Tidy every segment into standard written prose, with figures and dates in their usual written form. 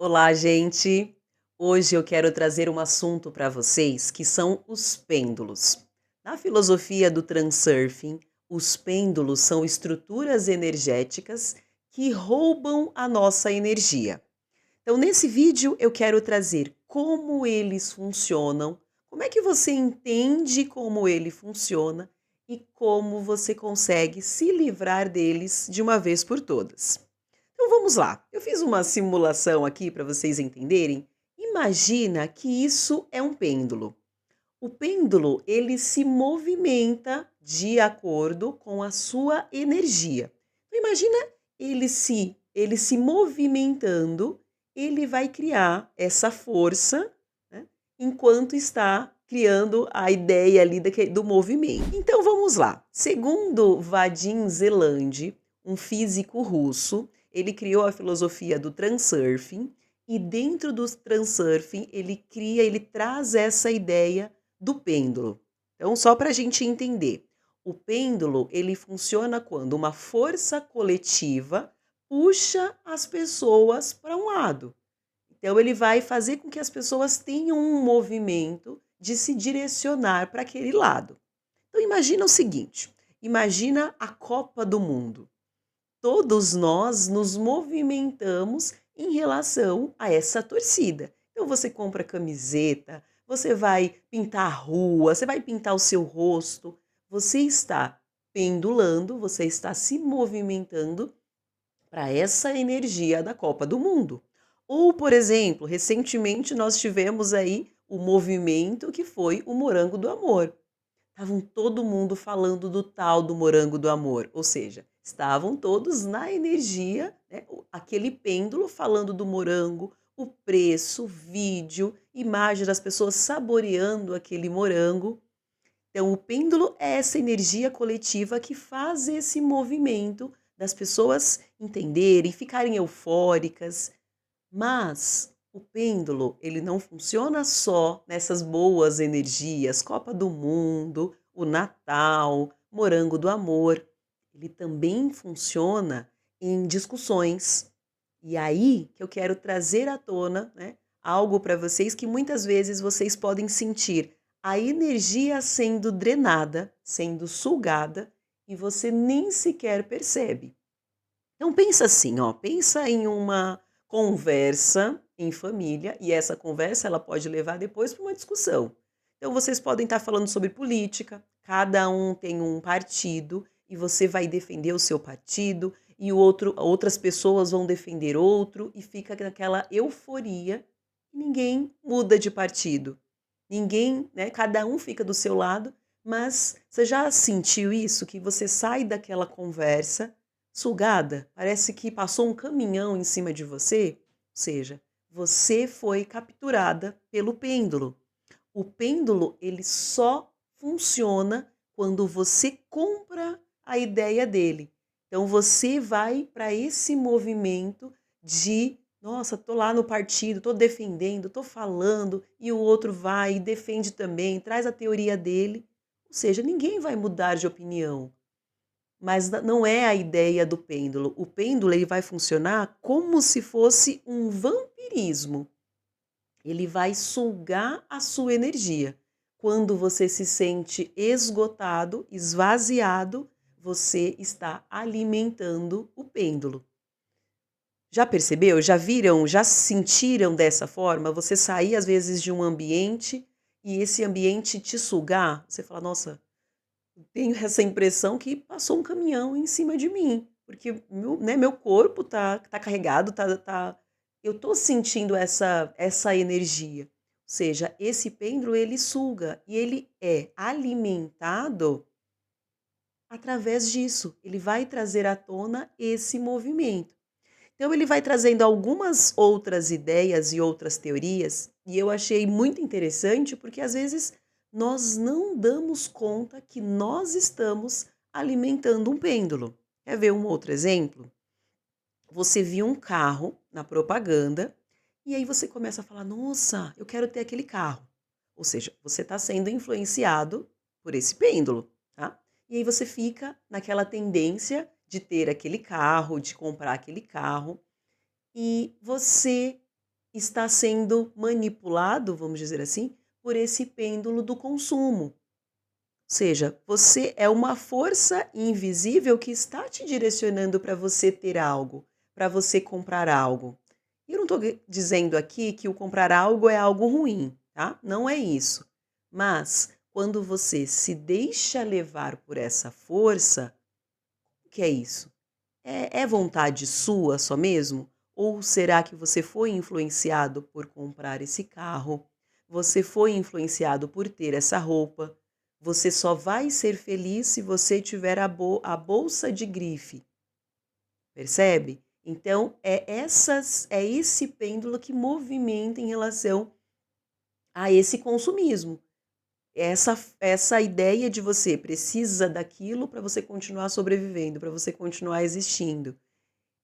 Olá, gente! Hoje eu quero trazer um assunto para vocês que são os pêndulos. Na filosofia do transurfing, os pêndulos são estruturas energéticas que roubam a nossa energia. Então, nesse vídeo, eu quero trazer como eles funcionam, como é que você entende como ele funciona e como você consegue se livrar deles de uma vez por todas. Então vamos lá. Eu fiz uma simulação aqui para vocês entenderem. Imagina que isso é um pêndulo. O pêndulo, ele se movimenta de acordo com a sua energia. Então, imagina ele se movimentando, ele vai criar essa força, né, enquanto está criando a ideia ali do movimento. Então vamos lá. Segundo Vadim Zeland, um físico russo, ele criou a filosofia do transurfing e dentro do transurfing ele traz essa ideia do pêndulo. Então, só para a gente entender, o pêndulo ele funciona quando uma força coletiva puxa as pessoas para um lado. Então, ele vai fazer com que as pessoas tenham um movimento de se direcionar para aquele lado. Então, imagina o seguinte: imagina a Copa do Mundo. Todos nós nos movimentamos em relação a essa torcida. Então você compra camiseta, você vai pintar a rua, você vai pintar o seu rosto, você está pendulando, você está se movimentando para essa energia da Copa do Mundo. Ou, por exemplo, recentemente nós tivemos aí o movimento que foi o Morango do Amor. Estavam todo mundo falando do tal do morango do amor, ou seja, estavam todos na energia, né, aquele pêndulo falando do morango, o preço, vídeo, imagem das pessoas saboreando aquele morango. Então, o pêndulo é essa energia coletiva que faz esse movimento das pessoas entenderem, ficarem eufóricas, mas o pêndulo, ele não funciona só nessas boas energias, Copa do Mundo, o Natal, Morango do Amor. Ele também funciona em discussões. E aí que eu quero trazer à tona, né, algo para vocês que muitas vezes vocês podem sentir a energia sendo drenada, sendo sugada, e você nem sequer percebe. Então pensa assim, ó, pensa em uma conversa em família e essa conversa ela pode levar depois para uma discussão. Então vocês podem estar falando sobre política, cada um tem um partido e você vai defender o seu partido e outras pessoas vão defender outro e fica naquela euforia e ninguém muda de partido. Ninguém, né, cada um fica do seu lado, mas você já sentiu isso que você sai daquela conversa sugada, parece que passou um caminhão em cima de você, ou seja, você foi capturada pelo pêndulo. O pêndulo, ele só funciona quando você compra a ideia dele. Então você vai para esse movimento de, nossa, tô lá no partido, tô defendendo, tô falando, e o outro vai e defende também, traz a teoria dele. Ou seja, ninguém vai mudar de opinião. Mas não é a ideia do pêndulo. O pêndulo ele vai funcionar como se fosse um vampirismo. Ele vai sugar a sua energia. Quando você se sente esgotado, esvaziado, você está alimentando o pêndulo. Já percebeu? Já viram? Já sentiram dessa forma? Você sair às vezes de um ambiente e esse ambiente te sugar? Você fala, nossa, tenho essa impressão que passou um caminhão em cima de mim, porque meu corpo tá carregado, eu tô sentindo essa energia. Ou seja, esse pêndulo ele suga e ele é alimentado através disso, ele vai trazer à tona esse movimento. Então ele vai trazendo algumas outras ideias e outras teorias, e eu achei muito interessante, porque às vezes nós não damos conta que nós estamos alimentando um pêndulo. Quer ver um outro exemplo? Você viu um carro na propaganda e aí você começa a falar: "Nossa, eu quero ter aquele carro". Ou seja, você está sendo influenciado por esse pêndulo, tá? E aí você fica naquela tendência de ter aquele carro, de comprar aquele carro. E você está sendo manipulado, vamos dizer assim, por esse pêndulo do consumo. Ou seja, você é uma força invisível que está te direcionando para você ter algo, para você comprar algo. E eu não estou dizendo aqui que o comprar algo é algo ruim, tá? Não é isso. Mas quando você se deixa levar por essa força, o que é isso? É vontade sua só mesmo? Ou será que você foi influenciado por comprar esse carro? Você foi influenciado por ter essa roupa? Você só vai ser feliz se você tiver a bolsa de grife, percebe? Então é esse pêndulo que movimenta em relação a esse consumismo. Essa ideia de você precisa daquilo para você continuar sobrevivendo, para você continuar existindo.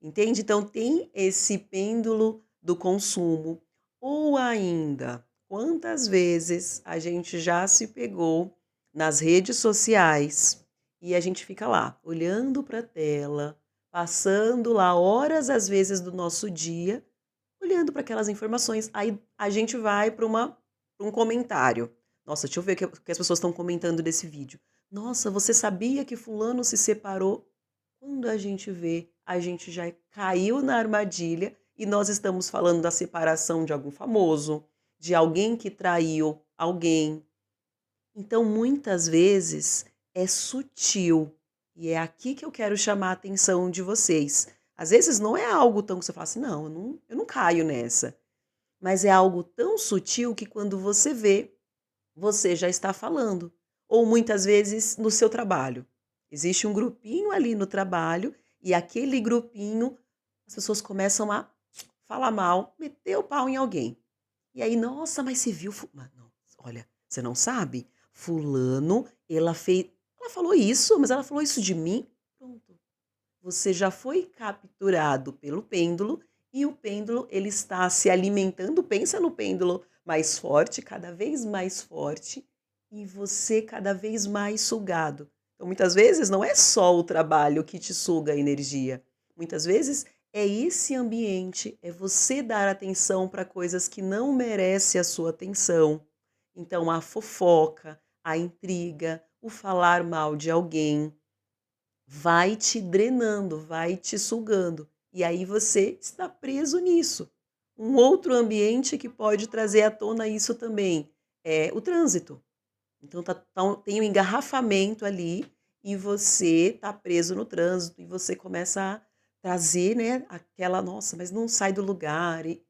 Entende? Então tem esse pêndulo do consumo. Ou ainda, quantas vezes a gente já se pegou nas redes sociais e a gente fica lá, olhando para a tela, passando lá horas, às vezes, do nosso dia, olhando para aquelas informações. Aí a gente vai para um comentário. Nossa, deixa eu ver o que as pessoas estão comentando desse vídeo. Nossa, você sabia que fulano se separou? Quando a gente vê, a gente já caiu na armadilha e nós estamos falando da separação de algum famoso, de alguém que traiu alguém. Então, muitas vezes, é sutil, e é aqui que eu quero chamar a atenção de vocês. Às vezes não é algo tão que você fala assim: "Não, eu não caio nessa", mas é algo tão sutil que quando você vê, você já está falando. Ou muitas vezes no seu trabalho. Existe um grupinho ali no trabalho e aquele grupinho, as pessoas começam a falar mal, meter o pau em alguém. E aí, nossa, mas você viu, mas não, olha, você não sabe? Fulano, ela falou isso, mas ela falou isso de mim. Pronto. Você já foi capturado pelo pêndulo e o pêndulo ele está se alimentando, pensa no pêndulo mais forte, cada vez mais forte, e você cada vez mais sugado. Então, muitas vezes não é só o trabalho que te suga a energia. Muitas vezes é esse ambiente, é você dar atenção para coisas que não merecem a sua atenção. Então, a fofoca, a intriga, o falar mal de alguém, vai te drenando, vai te sugando, e aí você está preso nisso. Um outro ambiente que pode trazer à tona isso também, é o trânsito. Então tem um engarrafamento ali, e você está preso no trânsito, e você começa a trazer, né, aquela: "Nossa, mas não sai do lugar", e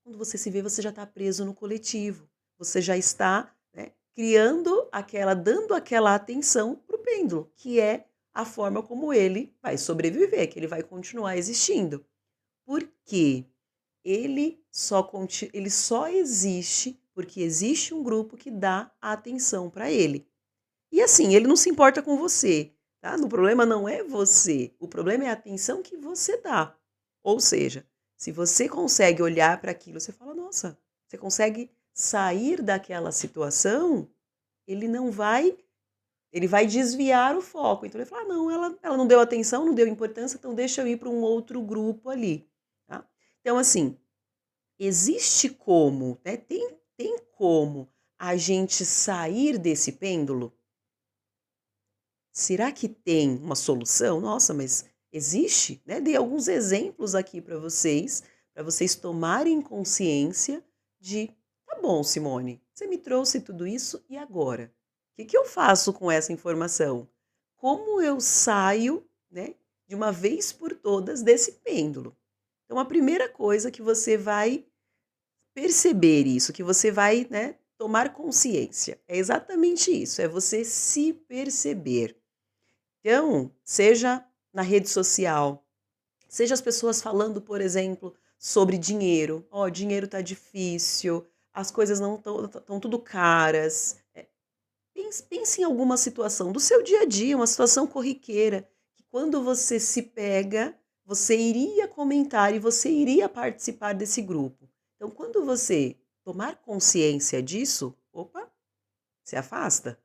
quando você se vê, você já está preso no coletivo. Você já está, né, dando aquela atenção para o pêndulo, que é a forma como ele vai sobreviver, que ele vai continuar existindo. Por quê? Ele só existe porque existe um grupo que dá a atenção para ele. E assim, ele não se importa com você, tá? O problema não é você, o problema é a atenção que você dá. Ou seja, se você consegue olhar para aquilo, você fala: "Nossa", você consegue sair daquela situação, ele não vai ele vai desviar o foco. Então ele vai falar: "Ah, não, ela não deu atenção, não deu importância, então deixa eu ir para um outro grupo ali", tá. Então assim, existe como, né, tem como a gente sair desse pêndulo? Será que tem uma solução? Nossa, mas existe? Né? Dei alguns exemplos aqui para vocês tomarem consciência de, tá bom, Simone, você me trouxe tudo isso e agora? O que que eu faço com essa informação? Como eu saio, né, de uma vez por todas desse pêndulo? Então, a primeira coisa que você vai perceber isso, que você vai, né, tomar consciência, é exatamente isso, é você se perceber. Então, seja na rede social, seja as pessoas falando, por exemplo, sobre dinheiro. "Ó, dinheiro tá difícil, as coisas não estão tudo caras". Pense em alguma situação do seu dia a dia, uma situação corriqueira, que quando você se pega, você iria comentar e você iria participar desse grupo. Então, quando você tomar consciência disso, opa, se afasta.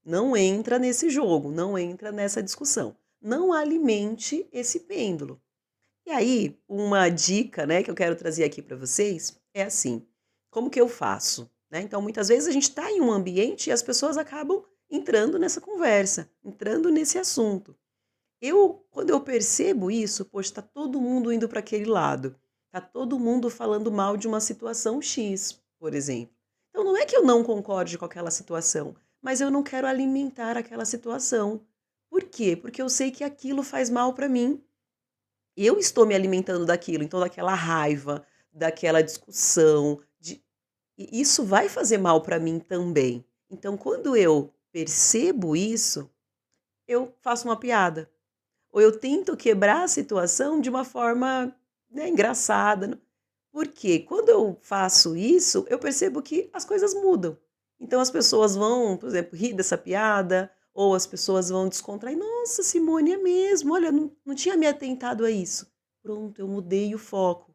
Não entra nesse jogo, não entra nessa discussão. Não alimente esse pêndulo. E aí, uma dica, né, que eu quero trazer aqui para vocês, É assim, como que eu faço? Né, então muitas vezes a gente está em um ambiente e as pessoas acabam entrando nessa conversa, entrando nesse assunto. Quando eu percebo isso, poxa, está todo mundo indo para aquele lado, está todo mundo falando mal de uma situação X, por exemplo. Então não é que eu não concorde com aquela situação, mas eu não quero alimentar aquela situação. Por quê? Porque eu sei que aquilo faz mal para mim. Eu estou me alimentando daquilo, então daquela raiva, daquela discussão, e isso vai fazer mal para mim também. Então quando eu percebo isso, eu faço uma piada. Ou eu tento quebrar a situação de uma forma, né, engraçada, porque quando eu faço isso, eu percebo que as coisas mudam. Então as pessoas vão, por exemplo, rir dessa piada, ou as pessoas vão descontrair: "Nossa, Simone, é mesmo, olha, não tinha me atentado a isso". Pronto, eu mudei o foco.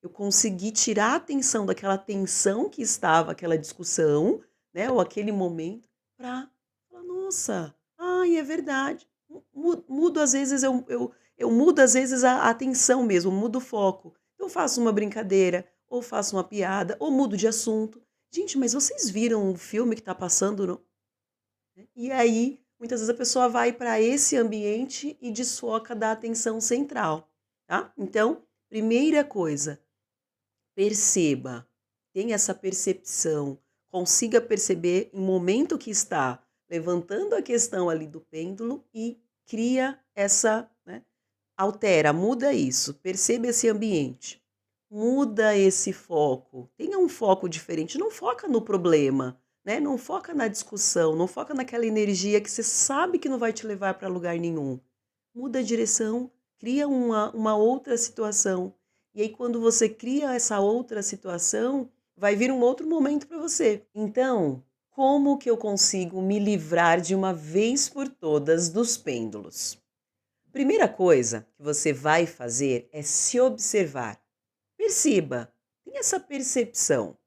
Eu consegui tirar a atenção daquela tensão que estava, aquela discussão, né, ou aquele momento, para falar: "Nossa, ai, é verdade". Mudo às vezes eu mudo às vezes a atenção mesmo, mudo o foco. Eu faço uma brincadeira, ou faço uma piada, ou mudo de assunto. "Gente, mas vocês viram o filme que está passando no", e aí, muitas vezes a pessoa vai para esse ambiente e desfoca da atenção central, tá. Então, primeira coisa, perceba, tenha essa percepção, consiga perceber o momento que está levantando a questão ali do pêndulo e cria essa, né, altera, muda isso, perceba esse ambiente, muda esse foco, tenha um foco diferente, não foca no problema, né, não foca na discussão, não foca naquela energia que você sabe que não vai te levar para lugar nenhum. Muda a direção, cria uma outra situação. E aí quando você cria essa outra situação, vai vir um outro momento para você. Então, como que eu consigo me livrar de uma vez por todas dos pêndulos? Primeira coisa que você vai fazer é se observar. Perceba, tenha essa percepção.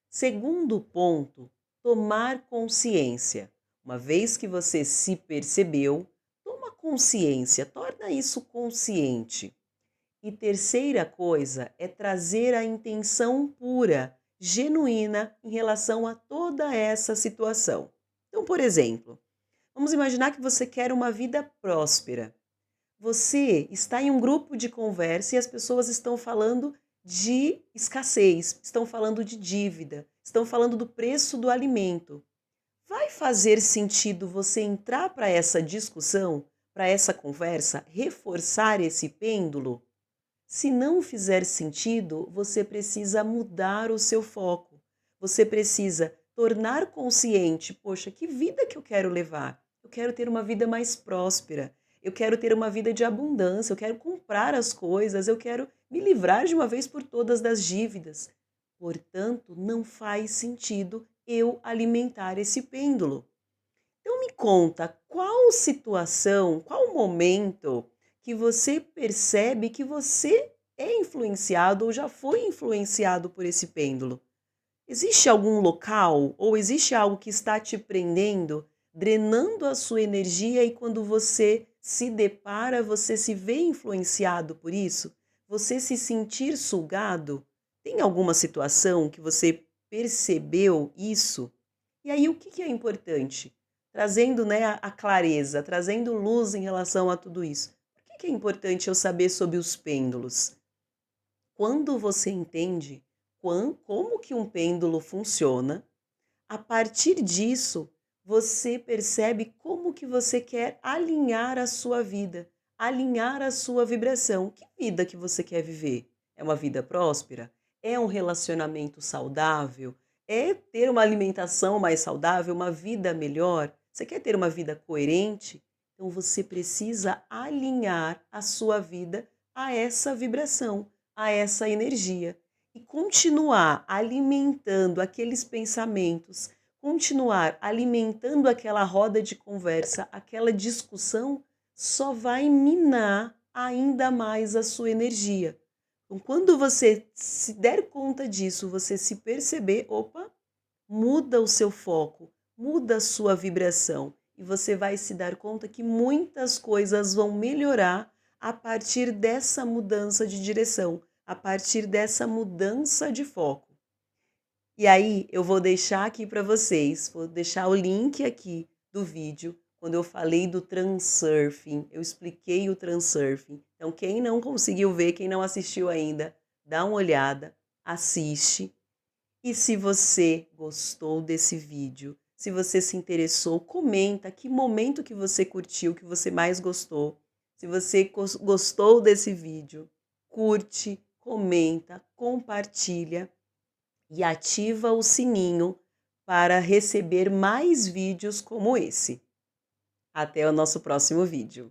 Segundo ponto, tomar consciência. Uma vez que você se percebeu, toma consciência, torna isso consciente. E terceira coisa é trazer a intenção pura, genuína em relação a toda essa situação. Então, por exemplo, vamos imaginar que você quer uma vida próspera. Você está em um grupo de conversa e as pessoas estão falando de escassez, estão falando de dívida, estão falando do preço do alimento. Vai fazer sentido você entrar para essa discussão, para essa conversa, reforçar esse pêndulo? Se não fizer sentido, você precisa mudar o seu foco. Você precisa tornar consciente: poxa, que vida que eu quero levar? Eu quero ter uma vida mais próspera. Eu quero ter uma vida de abundância, eu quero comprar as coisas, eu quero me livrar de uma vez por todas das dívidas. Portanto, não faz sentido eu alimentar esse pêndulo. Então me conta, qual situação, qual momento que você percebe que você é influenciado ou já foi influenciado por esse pêndulo? Existe algum local ou existe algo que está te prendendo, drenando a sua energia e quando você se depara, você se vê influenciado por isso? Você se sentir sugado? Tem alguma situação que você percebeu isso? E aí o que que é importante? Trazendo, né, a clareza, trazendo luz em relação a tudo isso. Por que que é importante eu saber sobre os pêndulos? Quando você entende como que um pêndulo funciona, a partir disso, você percebe como que você quer alinhar a sua vida, alinhar a sua vibração. Que vida que você quer viver? É uma vida próspera? É um relacionamento saudável? É ter uma alimentação mais saudável, uma vida melhor? Você quer ter uma vida coerente? Então você precisa alinhar a sua vida a essa vibração, a essa energia e continuar alimentando aqueles pensamentos, continuar alimentando aquela roda de conversa, aquela discussão, só vai minar ainda mais a sua energia. Então, quando você se der conta disso, você se perceber, opa, muda o seu foco, muda a sua vibração e você vai se dar conta que muitas coisas vão melhorar a partir dessa mudança de direção, a partir dessa mudança de foco. E aí eu vou deixar aqui para vocês, vou deixar o link aqui do vídeo, quando eu falei do Transurfing, eu expliquei o Transurfing. Então quem não conseguiu ver, quem não assistiu ainda, dá uma olhada, assiste. E se você gostou desse vídeo, se você se interessou, comenta que momento que você curtiu, que você mais gostou. Se você gostou desse vídeo, curte, comenta, compartilha e ativa o sininho para receber mais vídeos como esse. Até o nosso próximo vídeo.